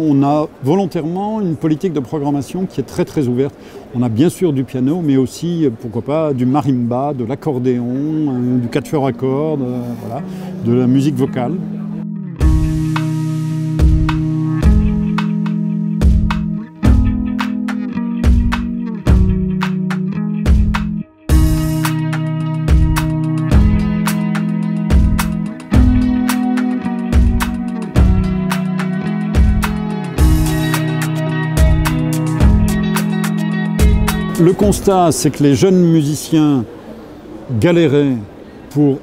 On a volontairement une politique de programmation qui est très ouverte. On a bien sûr du piano, mais aussi, pourquoi pas, du marimba, de l'accordéon, du quatuor à cordes, voilà, de la musique vocale. Le constat, c'est que les jeunes musiciens galéraient pour,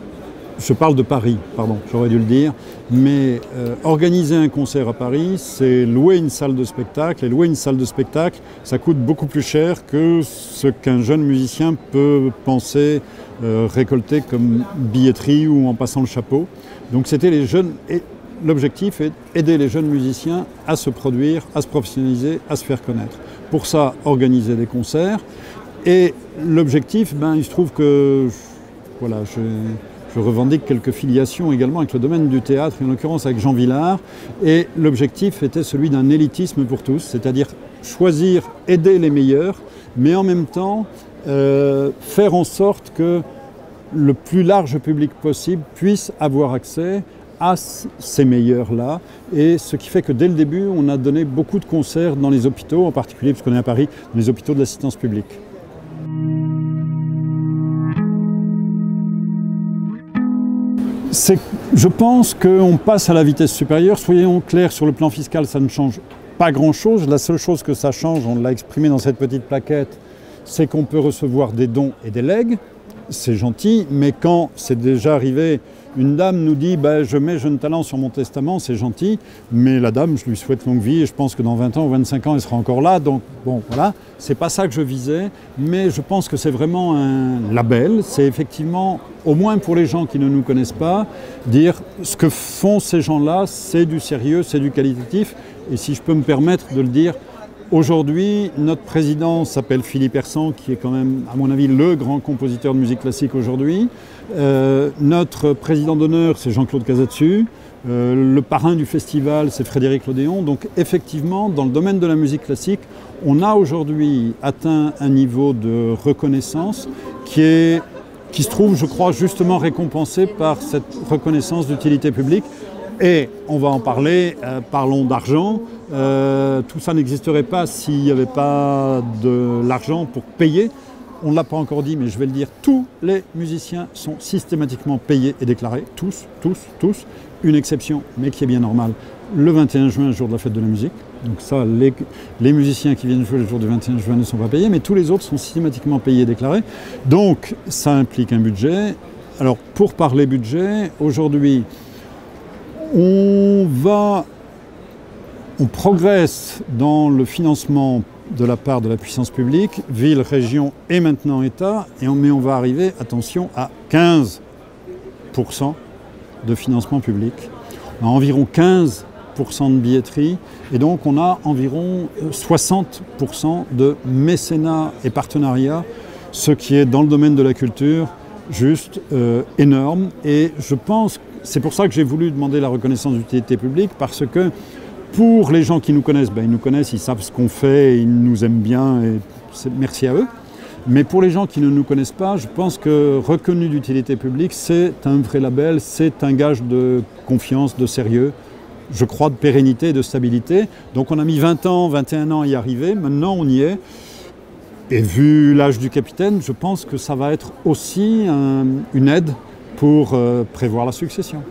je parle de Paris, pardon, j'aurais dû le dire, mais organiser un concert à Paris, c'est louer une salle de spectacle, et louer une salle de spectacle, ça coûte beaucoup plus cher que ce qu'un jeune musicien peut penser récolter comme billetterie ou en passant le chapeau. Donc c'était les jeunes, et l'objectif est d'aider les jeunes musiciens à se produire, à se professionnaliser, à se faire connaître. Pour ça, organiser des concerts. Et l'objectif, il se trouve que voilà, je revendique quelques filiations également avec le domaine du théâtre, en l'occurrence avec Jean Vilar. Et l'objectif était celui d'un élitisme pour tous, c'est-à-dire choisir, aider les meilleurs, mais en même temps faire en sorte que le plus large public possible puisse avoir accès à ces meilleurs-là, et ce qui fait que dès le début, on a donné beaucoup de concerts dans les hôpitaux, en particulier, puisqu'on est à Paris, dans les hôpitaux de l'assistance publique. Je pense qu'on passe à la vitesse supérieure. Soyons clairs, sur le plan fiscal, ça ne change pas grand-chose. La seule chose que ça change, on l'a exprimé dans cette petite plaquette, c'est qu'on peut recevoir des dons et des legs. C'est gentil, mais quand c'est déjà arrivé, une dame nous dit je mets Jeunes Talents sur mon testament, c'est gentil, mais la dame, je lui souhaite longue vie et je pense que dans 20 ans ou 25 ans, elle sera encore là. Donc bon, voilà, c'est pas ça que je visais, mais je pense que c'est vraiment un label. C'est effectivement, au moins pour les gens qui ne nous connaissent pas, dire ce que font ces gens-là, c'est du sérieux, c'est du qualitatif. Et si je peux me permettre de le dire, aujourd'hui, notre président s'appelle Philippe Hersant, qui est quand même, à mon avis, le grand compositeur de musique classique aujourd'hui. Notre président d'honneur, c'est Jean-Claude Casatsu. Le parrain du festival, c'est Frédéric Lodéon. Donc effectivement, dans le domaine de la musique classique, on a aujourd'hui atteint un niveau de reconnaissance qui se trouve, je crois, justement récompensé par cette reconnaissance d'utilité publique. Et on va en parler, parlons d'argent. Tout ça n'existerait pas s'il n'y avait pas de l'argent pour payer. On ne l'a pas encore dit, mais je vais le dire, tous les musiciens sont systématiquement payés et déclarés. Tous. Une exception, mais qui est bien normale. Le 21 juin, jour de la fête de la musique. Donc ça, les musiciens qui viennent jouer le jour du 21 juin ne sont pas payés, mais tous les autres sont systématiquement payés et déclarés. Donc ça implique un budget. Alors pour parler budget, aujourd'hui, on progresse dans le financement de la part de la puissance publique, ville, région et maintenant État, mais on va arriver, attention, à 15% de financement public. On a environ 15% de billetterie et donc on a environ 60% de mécénat et partenariat, ce qui est dans le domaine de la culture juste énorme. Et je pense, c'est pour ça que j'ai voulu demander la reconnaissance d'utilité publique, parce que pour les gens qui nous connaissent, ils nous connaissent, ils savent ce qu'on fait, ils nous aiment bien et merci à eux. Mais pour les gens qui ne nous connaissent pas, je pense que reconnu d'utilité publique, c'est un vrai label, c'est un gage de confiance, de sérieux, je crois de pérennité et de stabilité. Donc on a mis 20 ans, 21 ans à y arriver, maintenant on y est. Et vu l'âge du capitaine, je pense que ça va être aussi une aide pour prévoir la succession.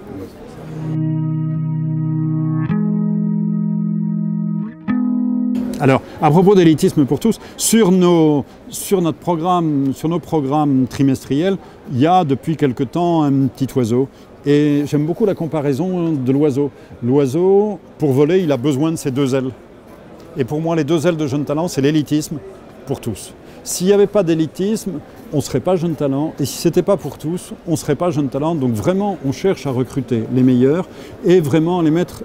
Alors, à propos d'élitisme pour tous, sur nos programmes trimestriels, il y a depuis quelque temps un petit oiseau. Et j'aime beaucoup la comparaison de l'oiseau. L'oiseau, pour voler, il a besoin de ses deux ailes. Et pour moi, les deux ailes de Jeunes Talents, c'est l'élitisme pour tous. S'il n'y avait pas d'élitisme, on ne serait pas Jeunes Talents. Et si ce n'était pas pour tous, on ne serait pas Jeunes Talents. Donc vraiment, on cherche à recruter les meilleurs et vraiment les mettre...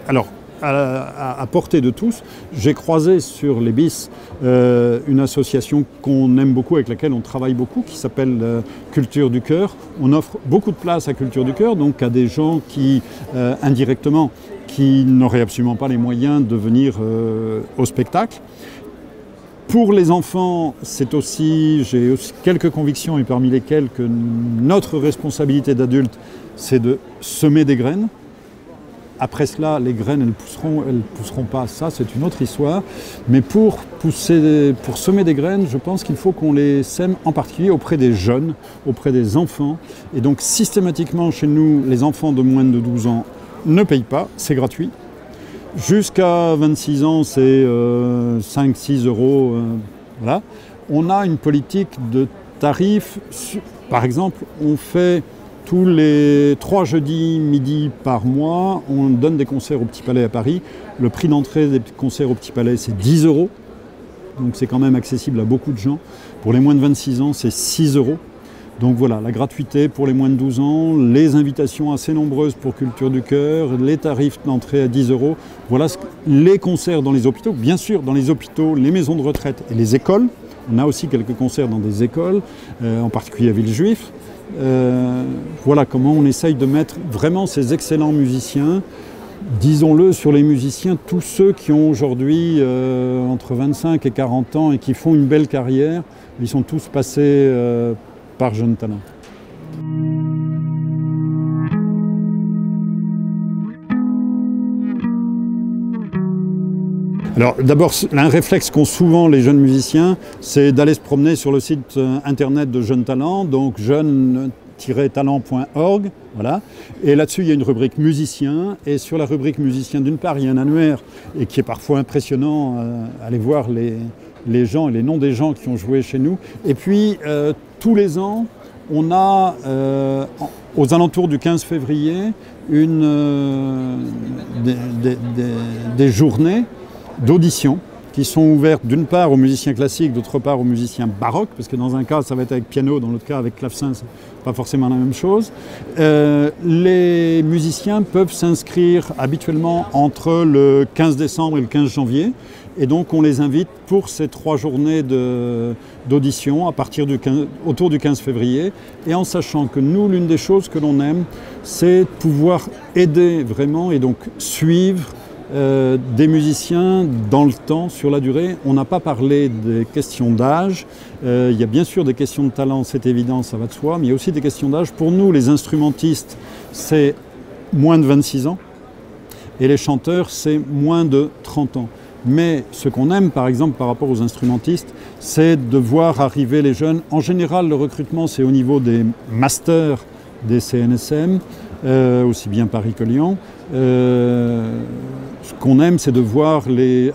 Alors, à portée de tous. J'ai croisé sur les BIS une association qu'on aime beaucoup, avec laquelle on travaille beaucoup, qui s'appelle Culture du Cœur. On offre beaucoup de place à Culture du Cœur, donc à des gens qui indirectement qui n'auraient absolument pas les moyens de venir au spectacle. Pour les enfants, j'ai aussi quelques convictions, et parmi lesquelles que notre responsabilité d'adulte, c'est de semer des graines. Après cela, les graines, elles pousseront pas. Ça, c'est une autre histoire. Mais pour semer des graines, je pense qu'il faut qu'on les sème en particulier auprès des jeunes, auprès des enfants. Et donc, systématiquement, chez nous, les enfants de moins de 12 ans ne payent pas, c'est gratuit. Jusqu'à 26 ans, c'est 5-6 euros. Voilà. On a une politique de tarifs. Par exemple, on fait tous les 3 jeudis midi par mois, on donne des concerts au Petit Palais à Paris. Le prix d'entrée des concerts au Petit Palais, c'est 10 euros. Donc c'est quand même accessible à beaucoup de gens. Pour les moins de 26 ans, c'est 6 euros. Donc voilà, la gratuité pour les moins de 12 ans, les invitations assez nombreuses pour Culture du Cœur, les tarifs d'entrée à 10 euros. Voilà les concerts dans les hôpitaux. Bien sûr, dans les hôpitaux, les maisons de retraite et les écoles. On a aussi quelques concerts dans des écoles, en particulier à Villejuif. Voilà comment on essaye de mettre vraiment ces excellents musiciens, disons-le, sur les musiciens, tous ceux qui ont aujourd'hui entre 25 et 40 ans et qui font une belle carrière, ils sont tous passés par Jeunes Talents. Alors d'abord, un réflexe qu'ont souvent les jeunes musiciens, c'est d'aller se promener sur le site internet de Jeunes Talents, donc jeunes-talents.org, voilà. Et là-dessus, il y a une rubrique musiciens, et sur la rubrique musiciens, d'une part, il y a un annuaire, et qui est parfois impressionnant, aller voir les gens et les noms des gens qui ont joué chez nous. Et puis, tous les ans, on a, aux alentours du 15 février, des journées d'audition qui sont ouvertes d'une part aux musiciens classiques, d'autre part aux musiciens baroques, parce que dans un cas ça va être avec piano, dans l'autre cas avec clavecin, c'est pas forcément la même chose. Les musiciens peuvent s'inscrire habituellement entre le 15 décembre et le 15 janvier, et donc on les invite pour ces 3 journées d'audition à partir autour du 15 février, et en sachant que nous, l'une des choses que l'on aime, c'est pouvoir aider vraiment et donc suivre des musiciens dans le temps, sur la durée. On n'a pas parlé des questions d'âge. Il y a bien sûr des questions de talent, c'est évident, ça va de soi, mais il y a aussi des questions d'âge. Pour nous, les instrumentistes, c'est moins de 26 ans, et les chanteurs, c'est moins de 30 ans. Mais ce qu'on aime, par exemple, par rapport aux instrumentistes, c'est de voir arriver les jeunes. En général, le recrutement, c'est au niveau des masters des CNSM, aussi bien Paris que Lyon. Ce qu'on aime, c'est de voir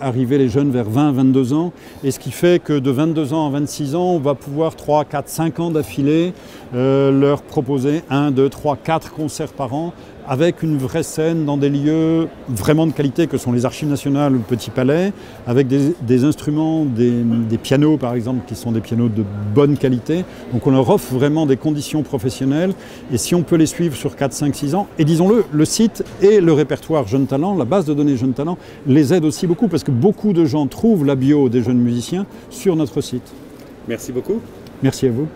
arriver les jeunes vers 20, 22 ans. Et ce qui fait que de 22 ans à 26 ans, on va pouvoir 3, 4, 5 ans d'affilée leur proposer 1, 2, 3, 4 concerts par an, avec une vraie scène dans des lieux vraiment de qualité que sont les Archives nationales ou le Petit Palais, avec des instruments, des pianos par exemple, qui sont des pianos de bonne qualité. Donc on leur offre vraiment des conditions professionnelles, et si on peut les suivre sur 4, 5, 6 ans, et disons-le, le site et le répertoire Jeunes Talents, la base de données Jeunes Talents, les aident aussi beaucoup, parce que beaucoup de gens trouvent la bio des jeunes musiciens sur notre site. Merci beaucoup. Merci à vous.